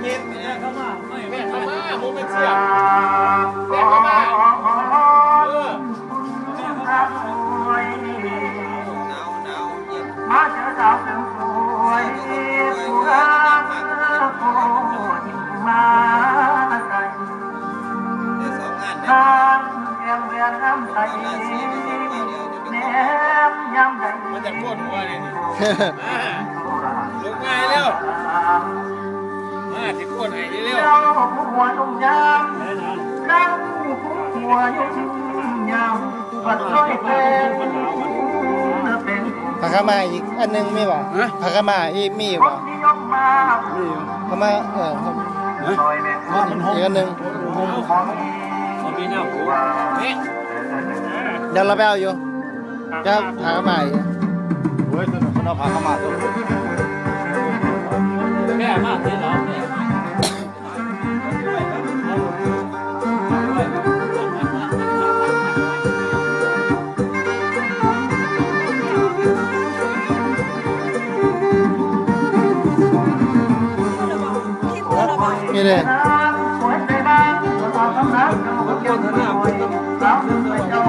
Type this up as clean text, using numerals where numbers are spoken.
เม็ด แม่เข้ามาไม่ แม่ แม่ เข้า เข้ามา มาโมเป็นเสียแม่เข้ามาเออ มาเจอสาวสวยผู้งามผู้ยิ่งมาใส่ทางเรียงเรียงน้ำใสแนมยำใด มันจะปวดหัวเลยนี่ลุกง่ายเร็วมาที่ปวดไหนเร็ว เจ้าหัวนุ่มยำนั่งหัวยุ่งยำบัดร้อยเป็นเป็น ผักกะมาอีกอันนึงมีป่ะผักกะมาอีกมี คน ป่ะ นิยมมาก กะมาซอยแม่ อีกอันนึง ของ มันมีแนวกู นี่ เดี๋ยวเราไปเอาอยู่เจ้าผักกะมาอีก เฮ้ยมันเอาผักเข้ามาตัว แม่มากที่เราเนี่ย นี่เลย สวยใจบ้างตัวทำน้ำเจ้าเกี่ยวกับสาวสวยเจ้า